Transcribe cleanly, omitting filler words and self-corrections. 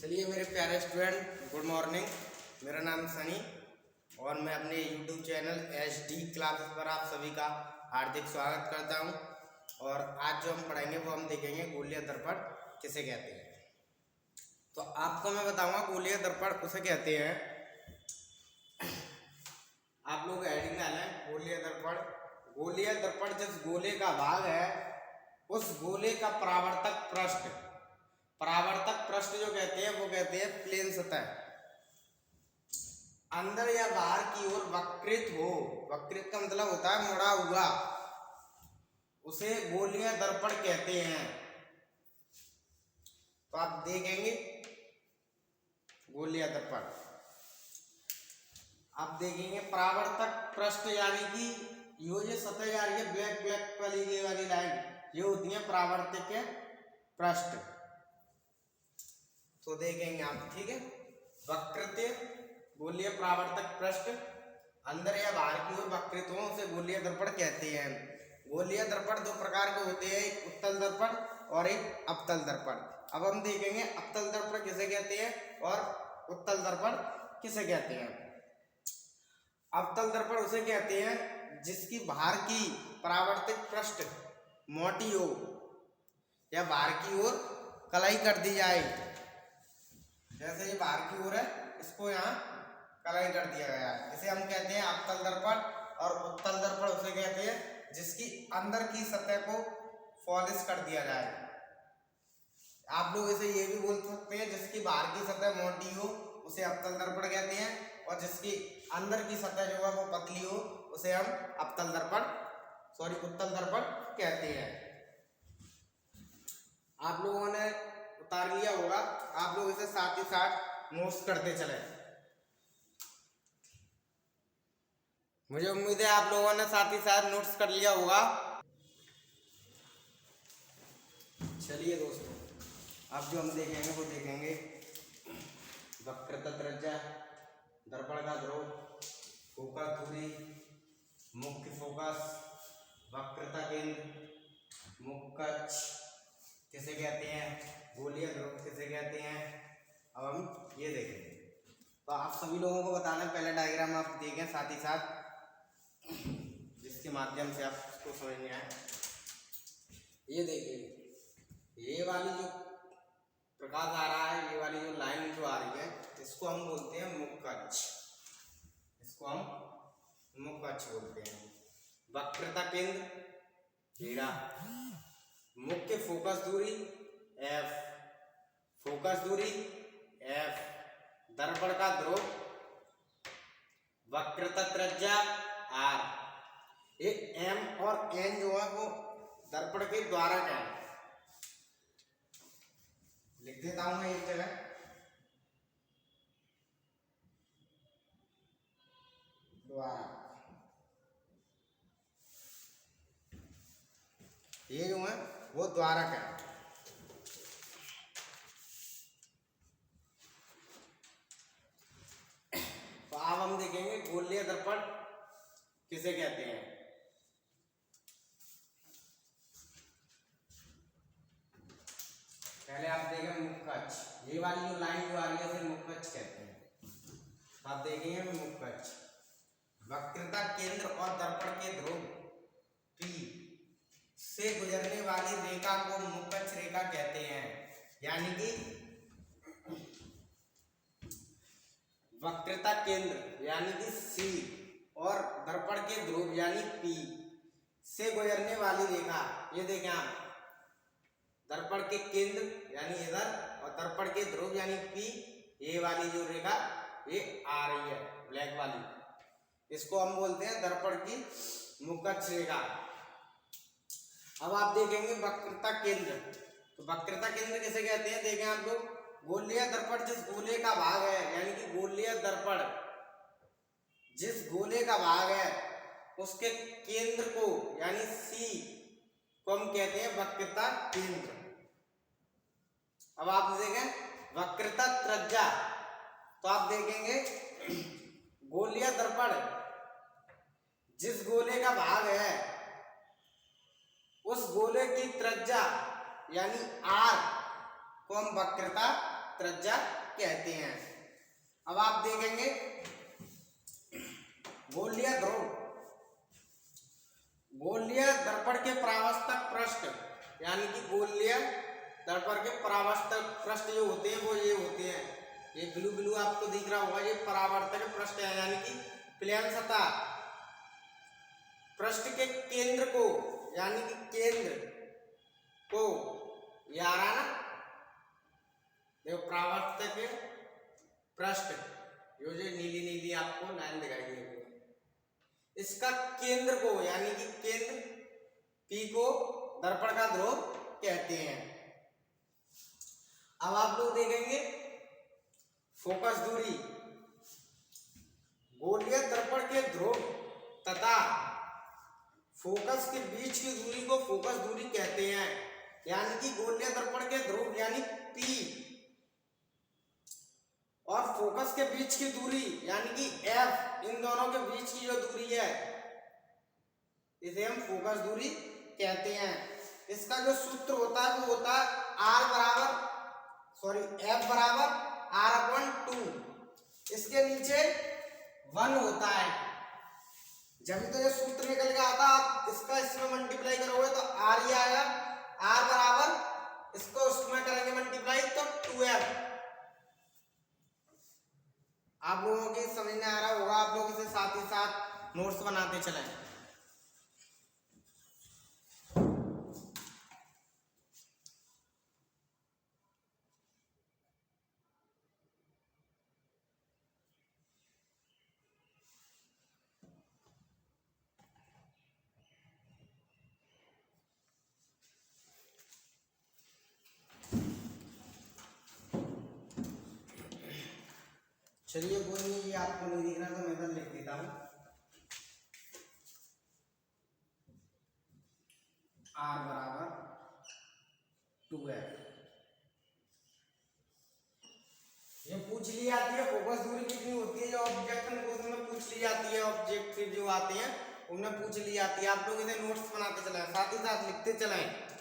चलिए मेरे प्यारे स्टूडेंट, गुड मॉर्निंग। मेरा नाम सनी और मैं अपने यूट्यूब चैनल HD क्लासेस पर आप सभी का हार्दिक स्वागत करता हूं। और आज जो हम पढ़ेंगे वो हम देखेंगे गोलीय दर्पण किसे कहते हैं। तो आपको मैं बताऊंगा गोलीय दर्पण उसे कहते हैं। आप लोग हेडिंग डालें गोलीय दर्पण। गोलीय दर्पण जिस गोले का भाग है उस गोले का परावर्तक पृष्ठ जो कहते हैं वो कहते हैं प्लेन सतह। अंदर या बाहर की ओर वक्रित हो, वक्रित का मतलब होता है मुड़ा हुआ, उसे गोलीय दर्पण कहते हैं। तो आप देखेंगे गोलीय दर्पण, आप देखेंगे परावर्तक पृष्ठ यानी कि यो जो सतह जा रही है ब्लैक ब्लैक वाली ये वाली लाइन, ये होती है परावर्तक पृष्ठ। तो देखेंगे आप, ठीक है। वक्रित गोलीय परावर्तक पृष्ठ अंदर या बाहर की ओर वक्रित हो उसे गोलीय दर्पण कहते हैं। गोलीय दर्पण दो प्रकार के होते हैं, एक उत्तल दर्पण और एक अवतल दर्पण। अब हम देखेंगे अवतल दर्पण किसे कहते हैं और उत्तल दर्पण किसे कहते हैं। अवतल दर्पण उसे कहते हैं जिसकी बाहर की परावर्तित पृष्ठ मोटी हो या बाहर की ओर कलाई कर दी जाए। जैसे ये बाहर की ओर है, इसको यहाँ कलाई कर दिया गया है, इसे हम कहते हैं अवतल दर्पण। और उत्तल दर्पण उसे कहते हैं जिसकी अंदर की सतह को पॉलिश कर दिया जाए। आप लोग इसे ये भी बोल सकते हैं जिसकी बाहर की सतह मोटी हो उसे अवतल दर्पण कहते हैं, और जिसकी अंदर की सतह जो है वो पतली हो उसे हम उत्तल दर्पण कहते हैं। आप लोगों ने उतार लिया होगा, आप लोग इसे साथ ही साथ नोट्स करते चले। मुझे उम्मीद है आप लोगों ने साथ ही साथ नोट्स कर लिया होगा। चलिए दोस्तों, अब जो हम देखेंगे वो देखेंगे वक्रता त्रिज्या, दर्पण का ध्रुव, फोकस दूरी, मुख्य फोकस, वक्रता केंद्र, मुख्य अक्ष किसे कहते हैं, गोलीय ध्रुव किसे कहते हैं। अब हम ये देखेंगे। तो आप सभी लोगों को बताना, पहले डायग्राम आप देखें साथ ही साथ, जिसके माध्यम से आप इसको समझने आए। ये देखिए, ये वाली जो प्रकाश आ रहा है, ये वाली जो लाइन जो आ रही है, इसको हम बोलते हैं मुख्य अक्ष। इसको हम मुख्य अक्ष बोलते हैं। वक्रता केंद्र थीटा, मुख्य फोकस दूरी F, फोकस दूरी F, दर्पण का ध्रुव, वक्रता त्रिज्या R। ये M और N जो है वो दर्पण के द्वारक है। लिख देता हूं मैं एक जगह, द्वारक। ये जो है वो द्वारक है। तो अब हम देखेंगे गोलीय दर्पण किसे कहते हैं। पहले आप देखें मुख्य अक्ष, ये वाली जो लाइन जो आ रही है इसे मुख्य अक्ष कहते हैं। आप देखेंगे मुख्य अक्ष, वक्रता केंद्र और दर्पण के ध्रुव P से गुजरने वाली रेखा को मुख्य अक्ष रेखा कहते हैं। यानी कि वक्रता केंद्र यानी कि C और दर्पण के ध्रुव यानी P से गुजरने वाली रेखा, ये देखें आप, दर्पण के केंद्र यानी इधर और दर्पण के ध्रुव यानी P, ये वाली जो रेखा ये आ रही है ब्लैक वाली, इसको हम बोलते हैं दर्पण की मुख्य अक्ष रेखा। अब आप देखेंगे वक्रता केंद्र। तो वक्रता केंद्र किसे कहते हैं, देखें आप लोग, गोलीय दर्पण जिस गोले का भाग है, यानी कि गोलीय दर्पण जिस गोले का भाग है उसके केंद्र को यानी C को हम कहते हैं वक्रता केंद्र। अब आप देखें वक्रता त्रिज्या, तो आप देखेंगे गोलीय दर्पण जिस गोले का भाग है उस गोले की त्रिज्या यानी R को हम वक्रता त्रिज्या कहते हैं। अब आप देखेंगे गोलीय ध्रुव, गोलीय दर्पण के परावर्तक पृष्ठ, यानी कि गोलीय दर्पण के परावर्तक पृष्ठ जो होते हैं वो ये होते हैं, ये ब्लू ब्लू आपको दिख रहा होगा, ये परावर्तक पृष्ठ है, यानी कि प्लेन सतह। पृष्ठ के केंद्र को, यानी कि केंद्र को, ये आ रहा ना, देखो परावर्तक पृष्ठ, जो नीली नीली आपको लाइन दिखाई देगी, इसका केंद्र को, यानी कि केंद्र P को दर्पण का ध्रुव कहते हैं। अब आप लोग देखेंगे फोकस दूरी, गोलीय दर्पण के ध्रुव तथा फोकस के बीच की दूरी को फोकस दूरी कहते हैं, यानी कि गोलीय दर्पण के ध्रुव यानी P और फोकस के बीच की दूरी यानी कि F, इन दोनों के बीच की जो दूरी है इसे हम फोकस दूरी कहते हैं। इसका जो सूत्र होता है वो होता है F बराबर R/2, इसके नीचे 1 होता है, जब तो ये सूत्र निकल के आता, आप इसका इसमें मल्टीप्लाई करोगे तो R ही आएगा, R बराबर इसको उसमें करेंगे मल्टीप्लाई तो 2F। आप लोगों की समझ में आ रहा होगा, आप लोग इसे साथ ही साथ नोट्स बनाते चलें। चलिए कोई नहीं, ये आपको नहीं दिख रहा तो मैं इधर लिख देता हूँ, R बराबर 2F। ये पूछ ली जाती है फोकस दूरी कितनी होती है, जो ऑब्जेक्टिव क्वेश्चन में पूछ ली जाती है, ऑब्जेक्टिव जो आते हैं उनमें पूछ ली जाती है। आप लोग इन्हें नोट्स बनाते चलाएं, साथ ही साथ लिखते चलाएं।